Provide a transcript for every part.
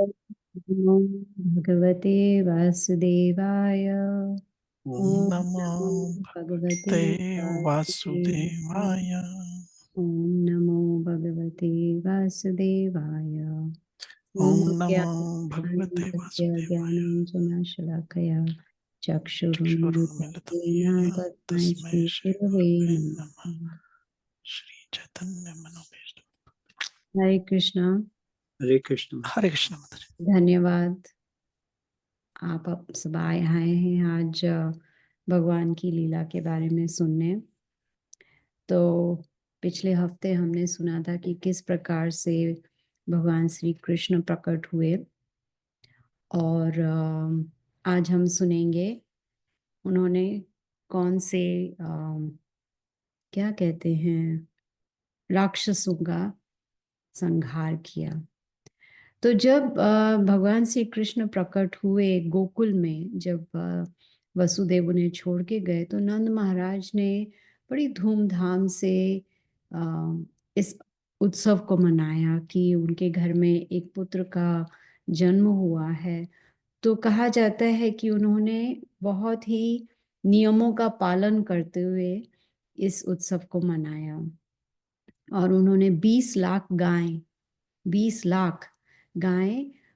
नमो भगवते वासुदेवाय। ओम ओम नमो नमो भगवते भगवते वासुदेवाय। वासुदेवाय। ओम नमो भगवते वासुदेवाय। ओम ओम नमो भगवते ज्ञानस्य वासुदेवाय। ज्ञानाञ्जनशलाकया चक्षुरुन्मिलितं चक्षुरुन्मिलितं येन येन तस्मै तस्मै श्रीगुरवे श्रीगुरवे नमः। नमः। श्री चैतन्य मनोभीष्ट। हरे कृष्णा। हरे कृष्ण। हरे कृष्ण माताजी। धन्यवाद, आप सब आए हैं आज भगवान की लीला के बारे में सुनने। तो पिछले हफ्ते हमने सुना था कि किस प्रकार से भगवान श्री कृष्ण प्रकट हुए, और आज हम सुनेंगे उन्होंने कौन से क्या कहते हैं, राक्षसों का संहार किया। तो जब भगवान श्री कृष्ण प्रकट हुए गोकुल में, जब वसुदेव उन्हें छोड़ के गए, तो नंद महाराज ने बड़ी धूमधाम से इस उत्सव को मनाया कि उनके घर में एक पुत्र का जन्म हुआ है। तो कहा जाता है कि उन्होंने बहुत ही नियमों का पालन करते हुए इस उत्सव को मनाया, और उन्होंने 20 लाख गायें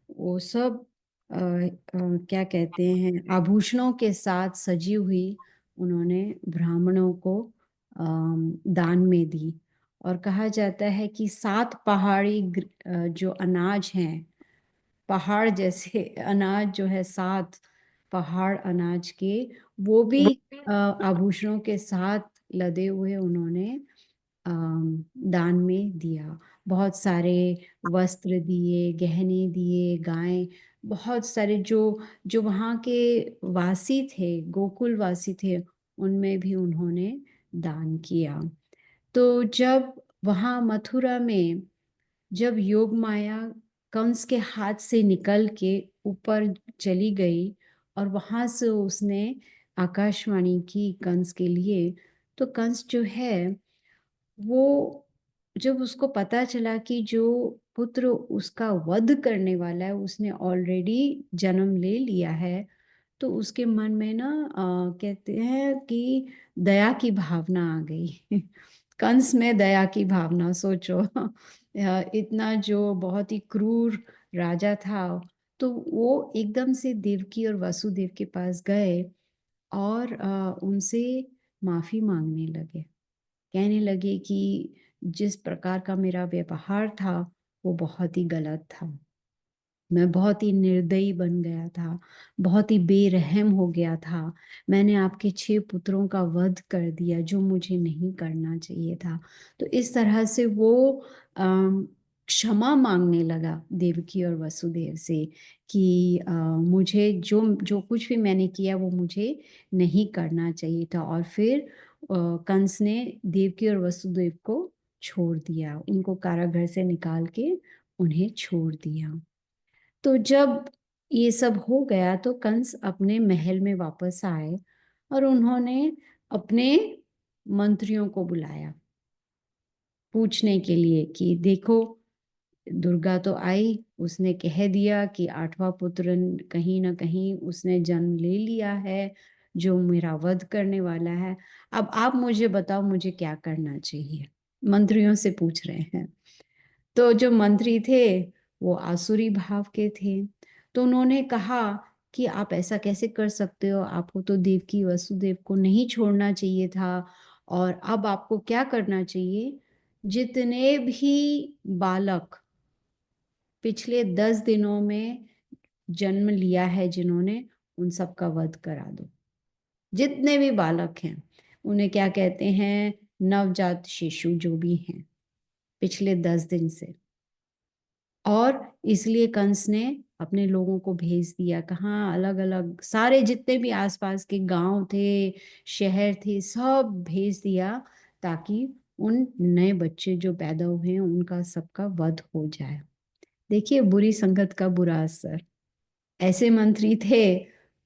वो सब क्या कहते हैं, आभूषणों के साथ सजी हुई उन्होंने ब्राह्मणों को दान में दी। और कहा जाता है कि 7 पहाड़ी जो अनाज हैं, पहाड़ जैसे अनाज जो है, 7 पहाड़ अनाज के, वो भी आभूषणों के साथ लदे हुए उन्होंने दान में दिया। बहुत सारे वस्त्र दिए, गहने दिए, गायें, बहुत सारे जो जो वहाँ के वासी थे, गोकुल वासी थे, उनमें भी उन्होंने दान किया। तो जब वहाँ मथुरा में, जब योग माया कंस के हाथ से निकल के ऊपर चली गई, और वहाँ से उसने आकाशवाणी की कंस के लिए, तो कंस जो है वो, जब उसको पता चला कि जो पुत्र उसका वध करने वाला है उसने ऑलरेडी जन्म ले लिया है, तो उसके मन में ना कहते हैं कि दया की भावना आ गई। कंस में दया की भावना, सोचो। इतना जो बहुत ही क्रूर राजा था, तो वो एकदम से देवकी और वसुदेव के पास गए, और उनसे माफी मांगने लगे। कहने लगे कि जिस प्रकार का मेरा व्यवहार था वो बहुत ही गलत था, मैं बहुत ही निर्दयी बन गया था, बहुत ही बेरहम हो गया था, मैंने आपके 6 पुत्रों का वध कर दिया जो मुझे नहीं करना चाहिए था। तो इस तरह से वो क्षमा मांगने लगा देवकी और वसुदेव से कि मुझे जो जो कुछ भी मैंने किया वो मुझे नहीं करना चाहिए था। और फिर कंस ने देवकी और वसुदेव को छोड़ दिया, उनको कारागृह से निकाल के उन्हें छोड़ दिया। तो जब ये सब हो गया तो कंस अपने महल में वापस आए, और उन्होंने अपने मंत्रियों को बुलाया पूछने के लिए कि देखो, दुर्गा तो आई, उसने कह दिया कि 8वां पुत्र कहीं ना कहीं उसने जन्म ले लिया है जो मेरा वध करने वाला है। अब आप मुझे बताओ मुझे क्या करना चाहिए, मंत्रियों से पूछ रहे हैं। तो जो मंत्री थे वो आसुरी भाव के थे, तो उन्होंने कहा कि आप ऐसा कैसे कर सकते हो, आपको तो देवकी वसुदेव को नहीं छोड़ना चाहिए था। और अब आपको क्या करना चाहिए, जितने भी बालक पिछले 10 दिनों में जन्म लिया है जिन्होंने, उन सब का वध करा दो। जितने भी बालक हैं उन्हें क्या कहते हैं, नवजात शिशु जो भी हैं पिछले 10 दिन से। और इसलिए कंस ने अपने लोगों को भेज दिया, कहाँ, अलग अलग सारे जितने भी आसपास के गांव थे, शहर थे, सब भेज दिया, ताकि उन नए बच्चे जो पैदा हुए हैं उनका सबका वध हो जाए। देखिए बुरी संगत का बुरा असर। ऐसे मंत्री थे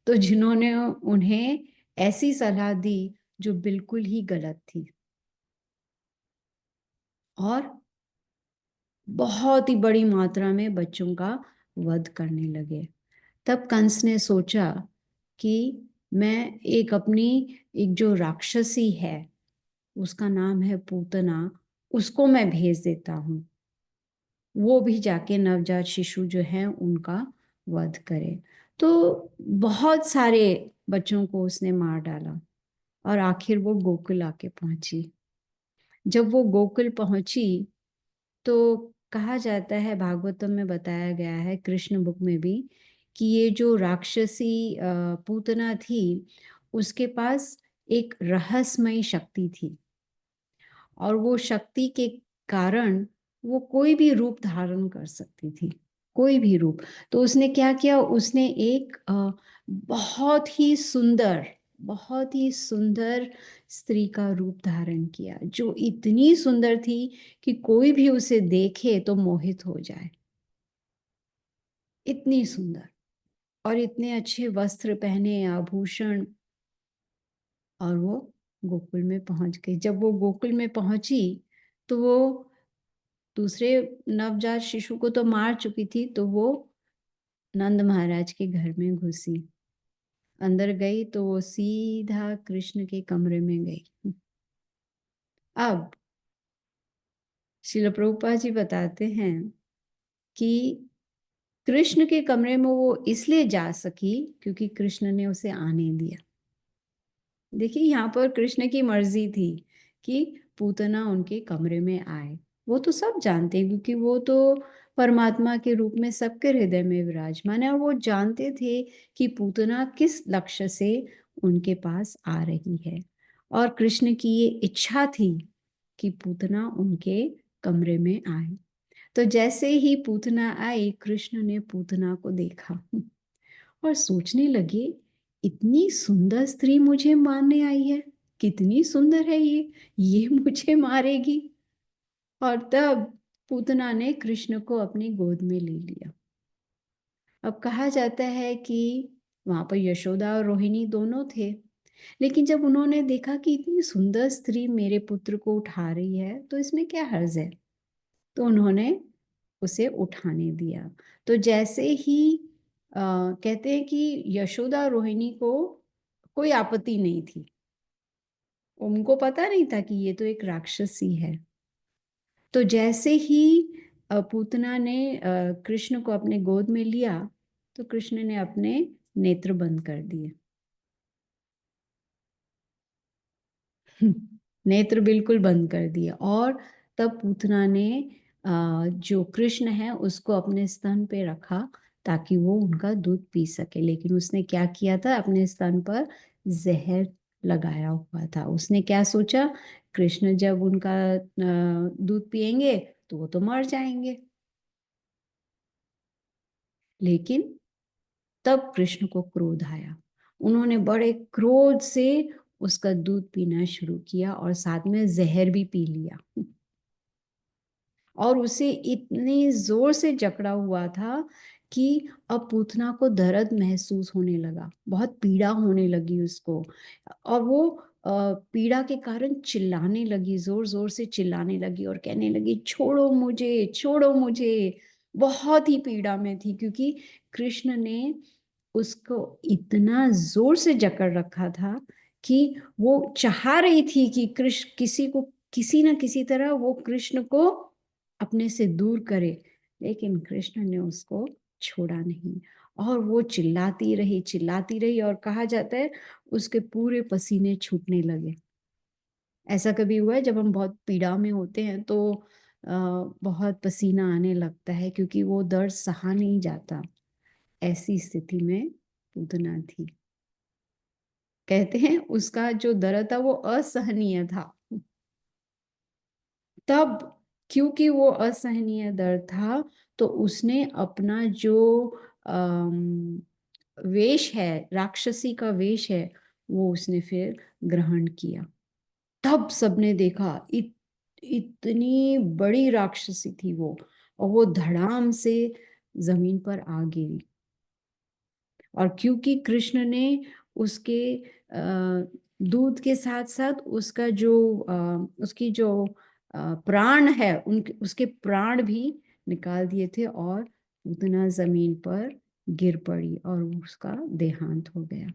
तो जिन्होंने उन्हें ऐसी सलाह दी जो बिल्कुल ही गलत थी, और बहुत ही बड़ी मात्रा में बच्चों का वध करने लगे। तब कंस ने सोचा कि मैं एक जो राक्षसी है, उसका नाम है पूतना, उसको मैं भेज देता हूँ, वो भी जाके नवजात शिशु जो है उनका वध करे। तो बहुत सारे बच्चों को उसने मार डाला और आखिर वो गोकुल आके पहुंची। जब वो गोकुल पहुंची तो कहा जाता है, भागवतम में बताया गया है, कृष्ण बुक में भी, कि ये जो राक्षसी पूतना थी, उसके पास एक रहस्यमयी शक्ति थी, और वो शक्ति के कारण वो कोई भी रूप धारण कर सकती थी, कोई भी रूप। तो उसने क्या किया, उसने एक बहुत ही सुंदर स्त्री का रूप धारण किया, जो इतनी सुंदर थी कि कोई भी उसे देखे तो मोहित हो जाए। इतनी सुंदर, और इतने अच्छे वस्त्र पहने, आभूषण, और वो गोकुल में पहुंच गई। जब वो गोकुल में पहुंची तो वो दूसरे नवजात शिशु को तो मार चुकी थी, तो वो नंद महाराज के घर में घुसी। अंदर गई तो वो सीधा कृष्ण के कमरे में गई। अब श्रील प्रभुपाद जी बताते हैं कि कृष्ण के कमरे में वो इसलिए जा सकी क्योंकि कृष्ण ने उसे आने दिया। देखिए, यहाँ पर कृष्ण की मर्जी थी कि पूतना उनके कमरे में आए। वो तो सब जानते हैं, क्योंकि वो तो परमात्मा के रूप में सबके हृदय में विराजमान है, और वो जानते थे कि पूतना किस लक्ष्य से उनके पास आ रही है। और कृष्ण की ये इच्छा थी कि पूतना उनके कमरे में आए। तो जैसे ही पूतना आई, कृष्ण ने पूतना को देखा और सोचने लगे, इतनी सुंदर स्त्री मुझे मारने आई है, कितनी सुंदर है ये मुझे मारेगी। और तब पूतना ने कृष्ण को अपनी गोद में ले लिया। अब कहा जाता है कि वहां पर यशोदा और रोहिणी दोनों थे, लेकिन जब उन्होंने देखा कि इतनी सुंदर स्त्री मेरे पुत्र को उठा रही है, तो इसमें क्या हर्ज है, तो उन्होंने उसे उठाने दिया। तो जैसे ही कहते हैं कि यशोदा रोहिणी को कोई आपत्ति नहीं थी, उनको पता नहीं था कि ये तो एक राक्षसी है। तो जैसे ही पूतना ने कृष्ण को अपने गोद में लिया, तो कृष्ण ने अपने नेत्र बंद कर दिए। नेत्र बिल्कुल बंद कर दिए। और तब पूतना ने जो कृष्ण है उसको अपने स्तन पे रखा, ताकि वो उनका दूध पी सके। लेकिन उसने क्या किया था, अपने स्तन पर जहर लगाया हुआ था। उसने क्या सोचा, कृष्ण जब उनका दूध पिएंगे तो वो तो मर जाएंगे। लेकिन तब कृष्ण को क्रोध आया। उन्होंने बड़े क्रोध से उसका दूध पीना शुरू किया और साथ में जहर भी पी लिया। और उसे इतने जोर से जकड़ा हुआ था कि अब पूतना को दर्द महसूस होने लगा, बहुत पीड़ा होने लगी उसको। और वो पीड़ा के कारण चिल्लाने लगी, जोर जोर से चिल्लाने लगी और कहने लगी, छोड़ो मुझे, छोड़ो मुझे। बहुत ही पीड़ा में थी, क्योंकि कृष्ण ने उसको इतना जोर से जकड़ रखा था कि वो चाह रही थी कि कृष्ण किसी ना किसी तरह वो कृष्ण को अपने से दूर करे। लेकिन कृष्ण ने उसको छोड़ा नहीं, और वो चिल्लाती रही, और कहा जाता है उसके पूरे पसीने छूटने लगे। ऐसा कभी हुआ है, जब हम बहुत पीड़ा में होते हैं तो बहुत पसीना आने लगता है, क्योंकि वो दर्द सहा नहीं जाता। ऐसी स्थिति में पूतना थी। कहते हैं उसका जो दर्द था वो असहनीय था। तब क्योंकि वो असहनीय दर्द था, तो उसने अपना जो वेश है, राक्षसी का वेश है, वो उसने फिर ग्रहण किया। तब सबने देखा, इतनी बड़ी राक्षसी थी वो, और वो धड़ाम से जमीन पर आ गिरी। और क्योंकि कृष्ण ने उसके दूध के साथ साथ उसका जो उसकी जो प्राण है, उनके उसके प्राण भी निकाल दिए थे, और पूतना जमीन पर गिर पड़ी और उसका देहांत हो गया।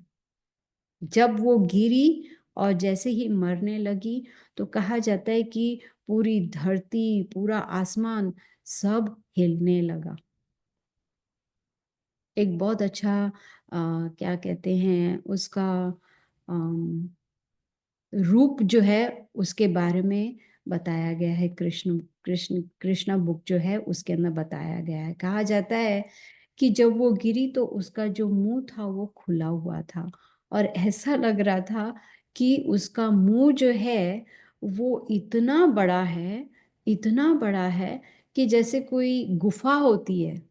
जब वो गिरी और जैसे ही मरने लगी तो कहा जाता है कि पूरी धरती, पूरा आसमान सब हिलने लगा। एक बहुत अच्छा क्या कहते हैं उसका रूप जो है उसके बारे में बताया गया है। कृष्ण बुक जो है उसके अंदर बताया गया है। कहा जाता है कि जब वो गिरी तो उसका जो मुंह था वो खुला हुआ था और ऐसा लग रहा था कि उसका मुंह जो है वो इतना बड़ा है, इतना बड़ा है कि जैसे कोई गुफा होती है।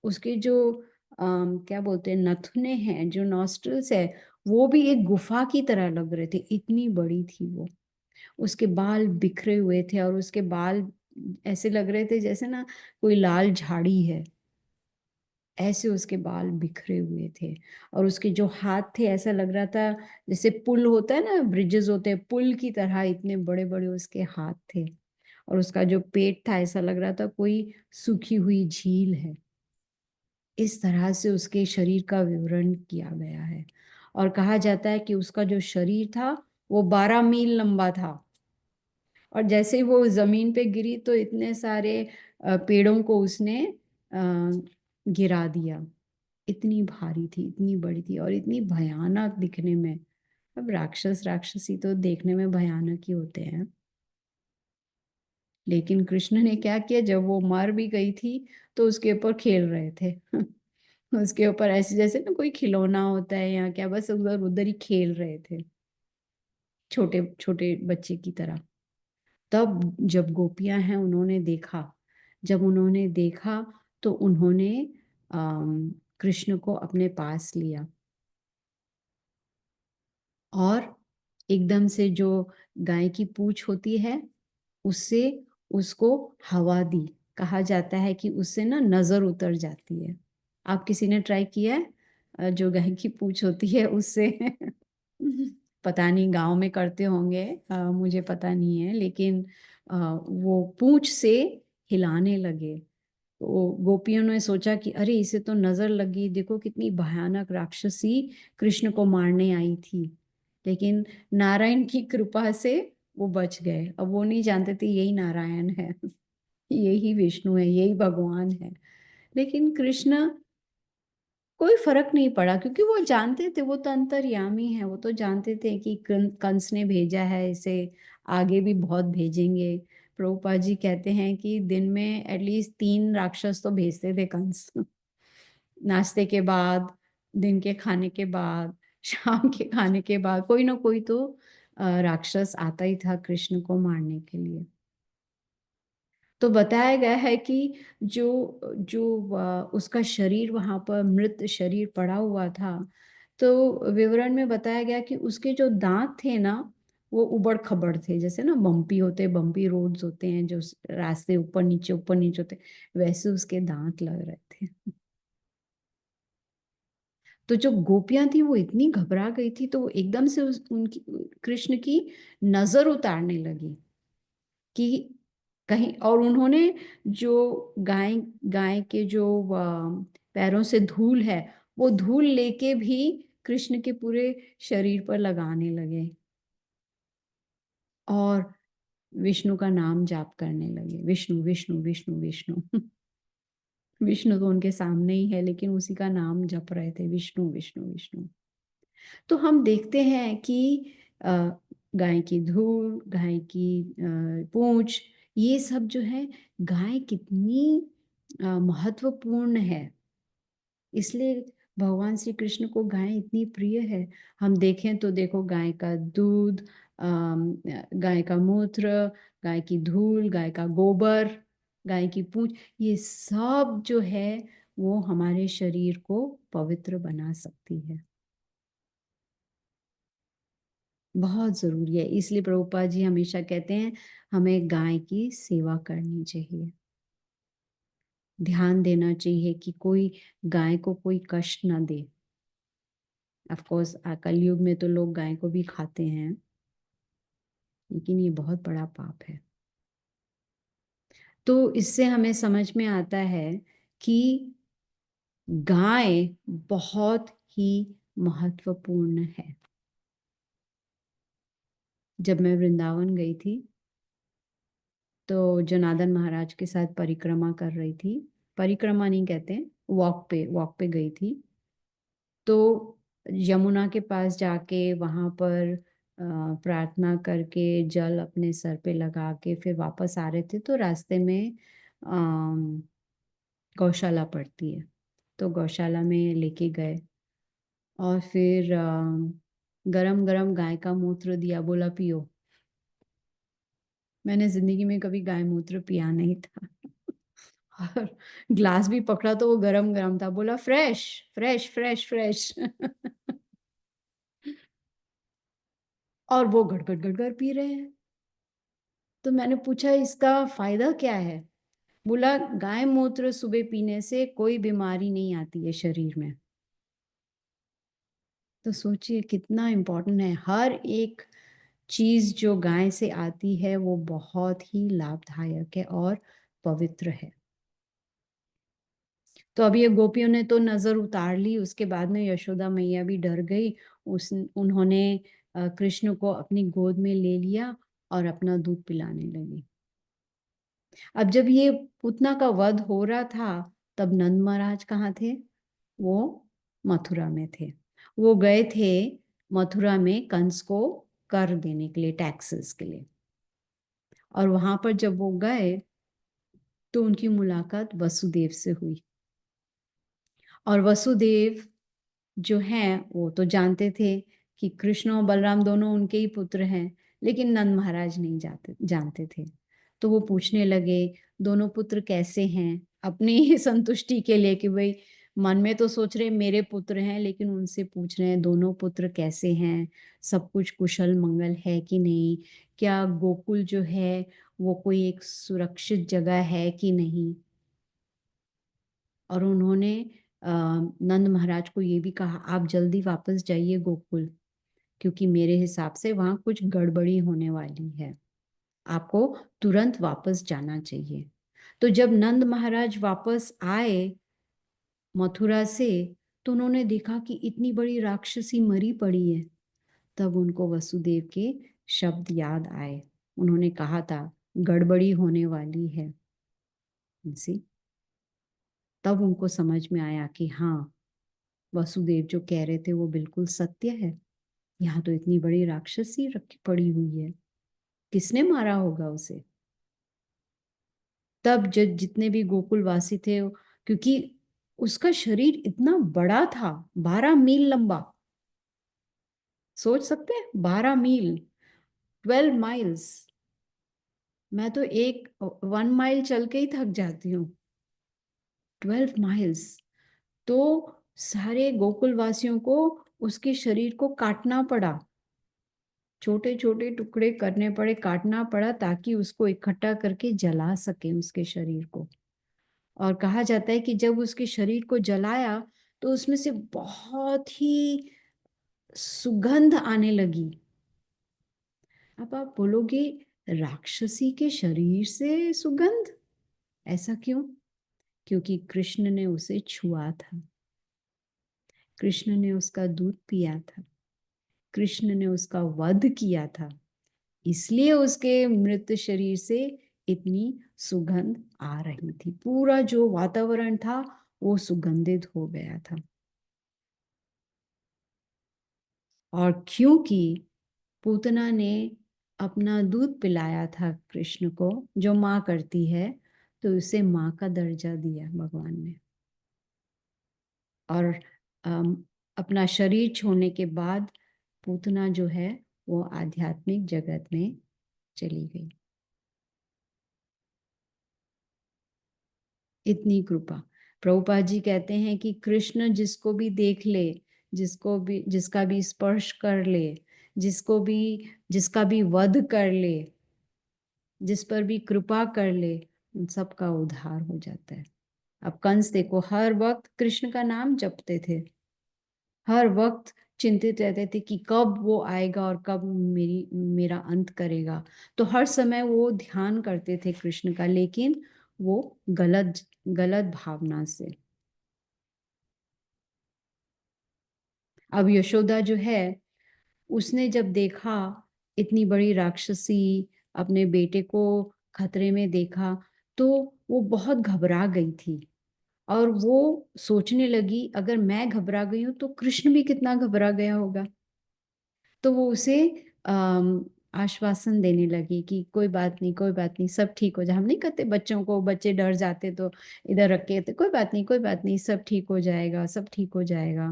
उसके जो क्या बोलते हैं नथुने हैं, जो नॉस्ट्रल्स है, वो भी एक गुफा की तरह लग रहे थे, इतनी बड़ी थी वो। उसके बाल बिखरे हुए थे और उसके बाल ऐसे लग रहे थे जैसे ना कोई लाल झाड़ी है, ऐसे उसके बाल बिखरे हुए थे। और उसके जो हाथ थे ऐसा लग रहा था जैसे पुल होता है ना, ब्रिजेस होते हैं, पुल की तरह इतने बड़े बड़े उसके हाथ थे। और उसका जो पेट था ऐसा लग रहा था कोई सूखी हुई झील है। इस तरह से उसके शरीर का विवरण किया गया है। और कहा जाता है कि उसका जो शरीर था वो 12 मील लंबा था। और जैसे ही वो जमीन पे गिरी तो इतने सारे पेड़ों को उसने गिरा दिया। इतनी भारी थी, इतनी बड़ी थी और इतनी भयानक दिखने में। अब राक्षस राक्षसी तो देखने में भयानक ही होते हैं, लेकिन कृष्ण ने क्या किया, जब वो मर भी गई थी तो उसके ऊपर खेल रहे थे। उसके ऊपर ऐसे जैसे ना कोई खिलौना होता है या क्या, बस उधर उधर ही खेल रहे थे, छोटे छोटे बच्चे की तरह। तब जब गोपियां हैं उन्होंने देखा, जब उन्होंने देखा तो उन्होंने कृष्ण को अपने पास लिया और एकदम से जो गाय की पूंछ होती है उससे उसको हवा दी। कहा जाता है कि उससे ना नजर उतर जाती है। आप किसी ने ट्राई किया है जो गाय की पूंछ होती है उससे? पता नहीं, गांव में करते होंगे, मुझे पता नहीं है, लेकिन वो पूंछ से हिलाने लगे। तो गोपियों ने सोचा कि अरे इसे तो नजर लगी, देखो कितनी भयानक राक्षसी कृष्ण को मारने आई थी। लेकिन नारायण की कृपा से वो बच गए। अब वो नहीं जानते थे यही नारायण है, यही विष्णु है, यही भगवान है। लेकिन कृष्ण कोई फर्क नहीं पड़ा क्योंकि वो जानते थे वो तो अंतर्यामी है। वो तो जानते थे कि कंस ने भेजा है इसे, आगे भी बहुत भेजेंगे। प्रभुपाद जी कहते हैं कि दिन में एटलीस्ट 3 राक्षस तो भेजते थे कंस। नाश्ते के बाद, दिन के खाने के बाद, शाम के खाने के बाद कोई ना कोई तो राक्षस आता ही था कृष्ण को मारने के लिए। तो बताया गया है कि जो जो उसका शरीर वहां पर मृत शरीर पड़ा हुआ था, तो विवरण में बताया गया कि उसके जो दांत थे ना वो उबड़ खबड़ थे, जैसे ना बम्पी होते, बम्पी रोड्स होते हैं जो रास्ते ऊपर नीचे होते, वैसे उसके दांत लग रहे थे। तो जो गोपियां थी वो इतनी घबरा गई थी तो वो एकदम से उनकी कृष्ण की नजर उतारने लगी कि कहीं। और उन्होंने जो गाय गाय के जो पैरों से धूल है वो धूल लेके भी कृष्ण के पूरे शरीर पर लगाने लगे और विष्णु का नाम जाप करने लगे, विष्णु विष्णु विष्णु विष्णु। विष्णु तो उनके सामने ही है लेकिन उसी का नाम जप रहे थे, विष्णु विष्णु विष्णु। तो हम देखते हैं कि अ, गाय की धूल, गाय की पूंछ, ये सब जो है, गाय कितनी महत्वपूर्ण है। इसलिए भगवान श्री कृष्ण को गाय इतनी प्रिय है। हम देखें तो देखो, गाय का दूध, गाय का मूत्र, गाय की धूल, गाय का गोबर, गाय की पूंछ, ये सब जो है वो हमारे शरीर को पवित्र बना सकती है। बहुत जरूरी है। इसलिए प्रभुपाद जी हमेशा कहते हैं हमें गाय की सेवा करनी चाहिए, ध्यान देना चाहिए कि कोई गाय को कोई कष्ट ना दे। ऑफ कोर्स कलयुग में तो लोग गाय को भी खाते हैं, लेकिन ये बहुत बड़ा पाप है। तो इससे हमें समझ में आता है कि गाय बहुत ही महत्वपूर्ण है। जब मैं वृंदावन गई थी तो जनार्दन महाराज के साथ परिक्रमा कर रही थी, परिक्रमा नहीं कहते, वॉक पे गई थी। तो यमुना के पास जाके वहाँ पर प्रार्थना करके जल अपने सर पे लगा के फिर वापस आ रहे थे, तो रास्ते में गौशाला पड़ती है, तो गौशाला में लेके गए और फिर गरम गरम गाय का मूत्र दिया, बोला पियो। मैंने जिंदगी में कभी गाय मूत्र पिया नहीं था और ग्लास भी पकड़ा तो वो गरम गरम था, बोला फ्रेश फ्रेश फ्रेश फ्रेश और वो गड़गड़ गड़गड़ पी रहे हैं। तो मैंने पूछा इसका फायदा क्या है? बोला गाय मूत्र सुबह पीने से कोई बीमारी नहीं आती है शरीर में। तो सोचिए कितना इम्पोर्टेंट है, हर एक चीज जो गाय से आती है वो बहुत ही लाभदायक है और पवित्र है। तो अब ये गोपियों ने तो नजर उतार ली, उसके बाद में यशोदा मैया भी डर गई। उन्होंने कृष्ण को अपनी गोद में ले लिया और अपना दूध पिलाने लगी। अब जब ये पूतना का वध हो रहा था तब नंद महाराज कहाँ थे? वो मथुरा में थे। वो गए थे मथुरा में कंस को कर देने के लिए, टैक्सेस के लिए। और वहां पर जब वो गए तो उनकी मुलाकात वसुदेव से हुई। और वसुदेव जो हैं वो तो जानते थे कि कृष्ण और बलराम दोनों उनके ही पुत्र हैं, लेकिन नंद महाराज नहीं जानते थे। तो वो पूछने लगे दोनों पुत्र कैसे हैं, अपनी ही संतुष्टि के लिए कि भाई मन में तो सोच रहे मेरे पुत्र हैं, लेकिन उनसे पूछ रहे हैं दोनों पुत्र कैसे हैं, सब कुछ कुशल मंगल है कि नहीं, क्या गोकुल जो है वो कोई एक सुरक्षित जगह है कि नहीं। और उन्होंने नंद महाराज को ये भी कहा आप जल्दी वापस जाइए गोकुल, क्योंकि मेरे हिसाब से वहाँ कुछ गड़बड़ी होने वाली है, आपको तुरंत वापस जाना चाहिए। तो जब नंद महाराज वापस आए मथुरा से तो उन्होंने देखा कि इतनी बड़ी राक्षसी मरी पड़ी है। तब उनको वसुदेव के शब्द याद आए, उन्होंने कहा था गड़बड़ी होने वाली है इनसे। तब उनको समझ में आया कि हाँ, वसुदेव जो कह रहे थे वो बिल्कुल सत्य है, यहाँ तो इतनी बड़ी राक्षसी रखी पड़ी हुई है, किसने मारा होगा उसे। तब जब जितने भी गोकुलवासी थे, क्योंकि उसका शरीर इतना बड़ा था, 12 मील लंबा, सोच सकते हैं 12 मील, 12 माइल्स। मैं तो 1 माइल चल के ही थक जाती हूँ, 12 माइल्स। तो सारे गोकुलवासियों को उसके शरीर को काटना पड़ा, छोटे छोटे टुकड़े करने पड़े, काटना पड़ा ताकि उसको इकट्ठा करके जला सके उसके शरीर को। और कहा जाता है कि जब उसके शरीर को जलाया तो उसमें से बहुत ही सुगंध आने लगी। अब आप बोलोगे राक्षसी के शरीर से सुगंध, ऐसा क्यों? क्योंकि कृष्ण ने उसे छुआ था, कृष्ण ने उसका दूध पिया था, कृष्ण ने उसका वध किया था, इसलिए उसके मृत शरीर से इतनी सुगंध आ रही थी। पूरा जो वातावरण था वो सुगंधित हो गया था। और क्योंकि पूतना ने अपना दूध पिलाया था कृष्ण को, जो माँ करती है, तो उसे माँ का दर्जा दिया भगवान ने। और अपना शरीर छोड़ने के बाद पूतना जो है वो आध्यात्मिक जगत में चली गई। इतनी कृपा। प्रभुपाद जी कहते हैं कि कृष्ण जिसको भी देख ले, जिसको भी, जिसका भी स्पर्श कर ले, जिसको भी, जिसका भी वध कर ले, जिस पर भी कृपा कर ले, उन सबका उद्धार हो जाता है। अब कंस देखो हर वक्त कृष्ण का नाम जपते थे, हर वक्त चिंतित रहते थे कि कब वो आएगा और कब मेरा अंत करेगा। तो हर समय वो ध्यान करते थे कृष्ण का, लेकिन वो गलत गलत भावना से। अब यशोदा जो है, उसने जब देखा इतनी बड़ी राक्षसी अपने बेटे को खतरे में देखा, तो वो बहुत घबरा गई थी। और वो सोचने लगी, अगर मैं घबरा गई हूं तो कृष्ण भी कितना घबरा गया होगा। तो वो उसे आश्वासन देने लगी कि कोई बात नहीं, कोई बात नहीं, सब ठीक हो जाए। हम नहीं कहते बच्चों को, बच्चे डर जाते तो इधर रख के, तो कोई बात नहीं, कोई बात नहीं, सब ठीक हो जाएगा, सब ठीक हो जाएगा।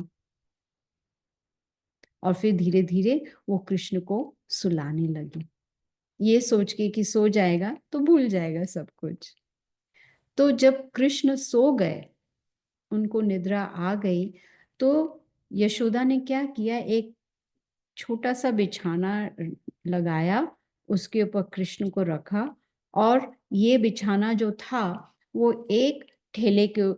और फिर धीरे धीरे वो कृष्ण को सुलाने लगी, ये सोच के कि सो जाएगा तो भूल जाएगा सब कुछ। तो जब कृष्ण सो गए, उनको निद्रा आ गई, तो यशोदा ने क्या किया, एक छोटा सा बिछाना लगाया, उसके ऊपर कृष्ण को रखा। और ये बिछाना जो था वो एक ठेले के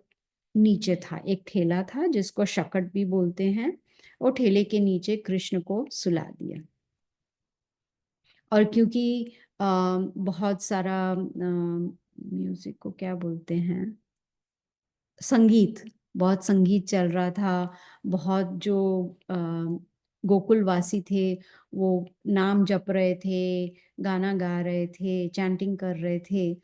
नीचे था, एक ठेला था जिसको शकट भी बोलते हैं। और ठेले के नीचे कृष्ण को सुला दिया। और क्योंकि बहुत सारा म्यूजिक को क्या बोलते हैं, संगीत, बहुत संगीत चल रहा था, बहुत जो गोकुलवासी थे वो नाम जप रहे थे, गाना गा रहे थे, चैंटिंग कर रहे थे,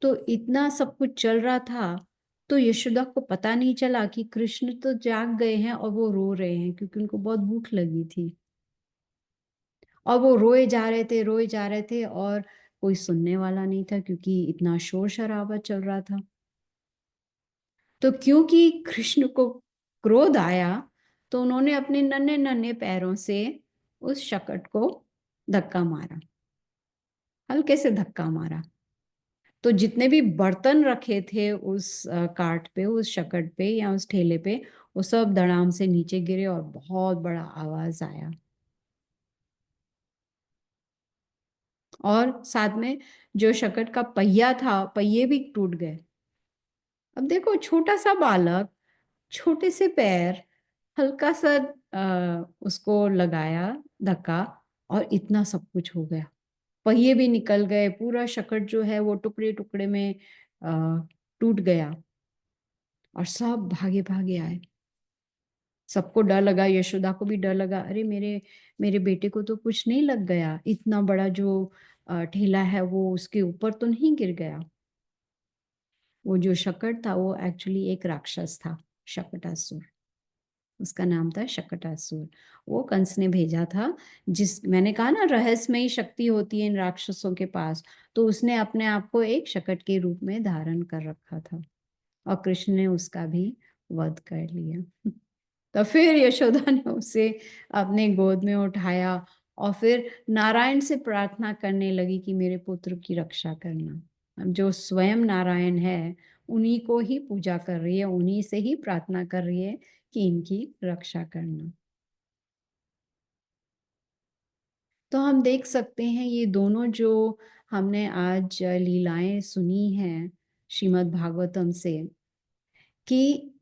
तो इतना सब कुछ चल रहा था। तो यशोदा को पता नहीं चला कि कृष्ण तो जाग गए हैं और वो रो रहे हैं, क्योंकि उनको बहुत भूख लगी थी। और वो रोए जा रहे थे, रोए जा रहे थे, और कोई सुनने वाला नहीं था, क्योंकि इतना शोर शराबा चल रहा था। तो क्योंकि कृष्ण को क्रोध आया, तो उन्होंने अपने नन्हे नन्हे पैरों से उस शकट को धक्का मारा, हल्के से धक्का मारा। तो जितने भी बर्तन रखे थे उस कार्ट पे, उस शकट पे या उस ठेले पे, वो सब धड़ाम से नीचे गिरे और बहुत बड़ा आवाज आया। और साथ में जो शकट का पहिया था, पहिए भी टूट गए। अब देखो, छोटा सा बालक, छोटे से पैर, हल्का सा उसको लगाया धक्का, और इतना सब कुछ हो गया। पहिए भी निकल गए, पूरा शकट जो है वो टुकड़े टुकड़े में टूट गया। और सब भागे भागे आए। सबको डर लगा, यशोदा को भी डर लगा, अरे मेरे मेरे बेटे को तो कुछ नहीं लग गया, इतना बड़ा जो ठेला है वो उसके ऊपर तो नहीं गिर गया। वो जो शकट था वो एक्चुअली एक राक्षस था, शकटासुर, उसका नाम था शकटासुर। वो कंस ने भेजा था, जिस मैंने कहा ना रहस्यमयी शक्ति होती है इन राक्षसों के पास, तो उसने अपने आप को एक शकट के रूप में धारण कर रखा था। और कृष्ण ने उसका भी वध कर लिया। तो फिर यशोदा ने उसे अपने गोद में उठाया, और फिर नारायण से प्रार्थना करने लगी कि मेरे पुत्र की रक्षा करना। अब जो स्वयं नारायण है, उन्हीं को ही पूजा कर रही है, उन्हीं से ही प्रार्थना कर रही है कि इनकी रक्षा करना। तो हम देख सकते हैं ये दोनों जो हमने आज लीलाएं सुनी हैं श्रीमद् भागवतम से, कि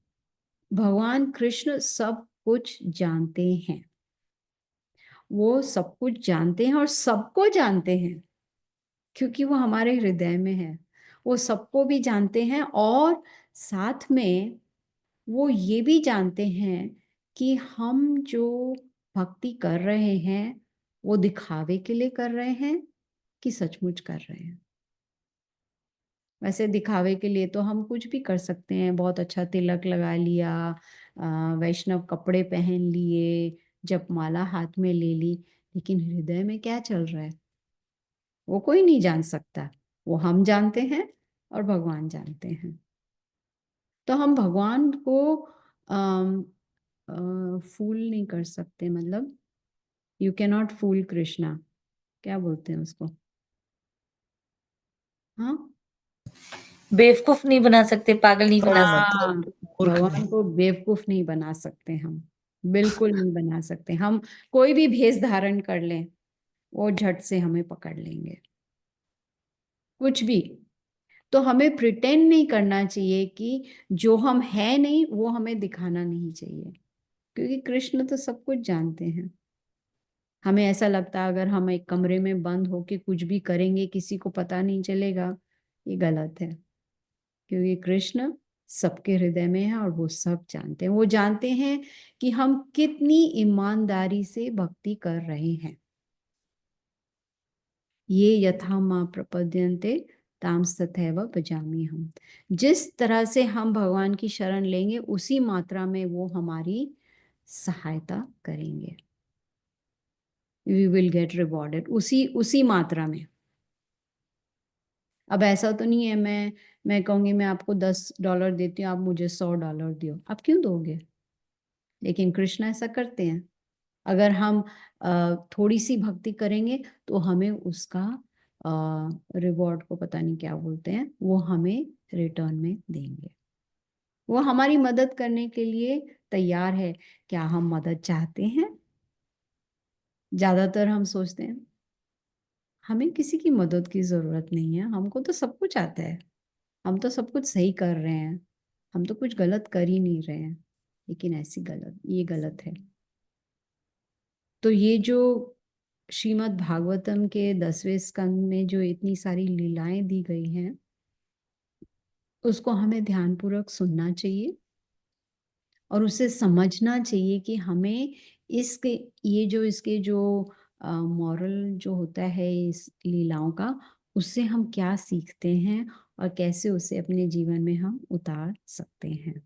भगवान कृष्ण सब कुछ जानते हैं। वो सब कुछ जानते हैं और सबको जानते हैं, क्योंकि वो हमारे हृदय में है। वो सबको भी जानते हैं, और साथ में वो ये भी जानते हैं कि हम जो भक्ति कर रहे हैं वो दिखावे के लिए कर रहे हैं कि सचमुच कर रहे हैं। वैसे दिखावे के लिए तो हम कुछ भी कर सकते हैं, बहुत अच्छा तिलक लगा लिया, वैष्णव कपड़े पहन लिए, जपमाला हाथ में ले ली, लेकिन हृदय में क्या चल रहा है वो कोई नहीं जान सकता। वो हम जानते हैं और भगवान जानते हैं। तो हम भगवान को फूल नहीं कर सकते, मतलब यू कैन नॉट फूल कृष्णा, क्या बोलते हैं उसको, हाँ, बेवकूफ नहीं बना सकते, पागल नहीं बना सकते। हाँ, मूर्ख भगवान नहीं। को बेवकूफ नहीं बना सकते हम, बिल्कुल नहीं बना सकते हम। कोई भी भेष धारण कर लें, वो झट से हमें पकड़ लेंगे, कुछ भी। तो हमें प्रिटेंड नहीं करना चाहिए, कि जो हम है नहीं वो हमें दिखाना नहीं चाहिए, क्योंकि कृष्ण तो सब कुछ जानते हैं। हमें ऐसा लगता है अगर हम एक कमरे में बंद होके कुछ भी करेंगे, किसी को पता नहीं चलेगा, ये गलत है। क्योंकि कृष्ण सबके हृदय में है और वो सब जानते हैं। वो जानते हैं कि हम कितनी ईमानदारी से भक्ति कर रहे हैं। ये यथा मां प्रपद्यन्ते ताम तथैव भजामि हम। जिस तरह से हम भगवान की शरण लेंगे उसी मात्रा में वो हमारी सहायता करेंगे। वी विल गेट रिवॉर्डेड उसी मात्रा में। अब ऐसा तो नहीं है मैं कहूँगी मैं आपको $10 देती हूँ, आप मुझे $100 दो, आप क्यों दोगे? लेकिन कृष्ण ऐसा करते हैं। अगर हम थोड़ी सी भक्ति करेंगे तो हमें उसका रिवॉर्ड को पता नहीं क्या बोलते हैं, वो हमें रिटर्न में देंगे। वो हमारी मदद करने के लिए तैयार है। क्या हम मदद चाहते हैं? ज्यादातर हम सोचते हैं हमें किसी की मदद की जरूरत नहीं है, हमको तो सब कुछ आता है, हम तो सब कुछ सही कर रहे हैं, हम तो कुछ गलत कर ही नहीं रहे हैं। लेकिन ये गलत है। तो ये जो श्रीमद् भागवतम के 10वें स्कंद में जो इतनी सारी लीलाएं दी गई हैं, उसको हमें ध्यानपूर्वक सुनना चाहिए और उसे समझना चाहिए कि हमें इसके जो मॉरल जो होता है इस लीलाओं का, उससे हम क्या सीखते हैं और कैसे उसे अपने जीवन में हम उतार सकते हैं।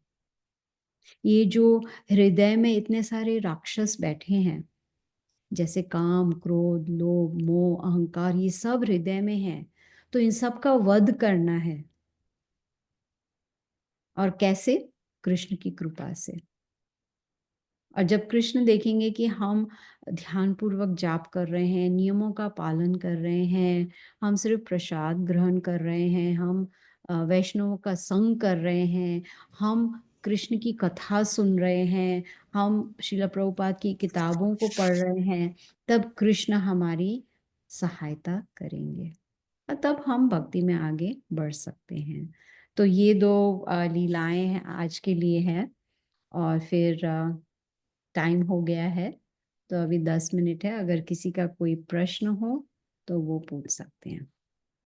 ये जो हृदय में इतने सारे राक्षस बैठे हैं, जैसे काम, क्रोध, लोभ, मोह, अहंकार, ये सब हृदय में है, तो इन सब का वध करना है। और कैसे? कृष्ण की कृपा से। और जब कृष्ण देखेंगे कि हम ध्यानपूर्वक जाप कर रहे हैं, नियमों का पालन कर रहे हैं, हम सिर्फ प्रसाद ग्रहण कर रहे हैं, हम वैष्णवों का संग कर रहे हैं, हम कृष्ण की कथा सुन रहे हैं, हम श्रील प्रभुपाद की किताबों को पढ़ रहे हैं, तब कृष्ण हमारी सहायता करेंगे और तब हम भक्ति में आगे बढ़ सकते हैं। तो ये 2 लीलाएं हैं आज के लिए है। और फिर टाइम हो गया है, तो अभी 10 मिनट है। अगर किसी का कोई प्रश्न हो तो वो पूछ सकते हैं।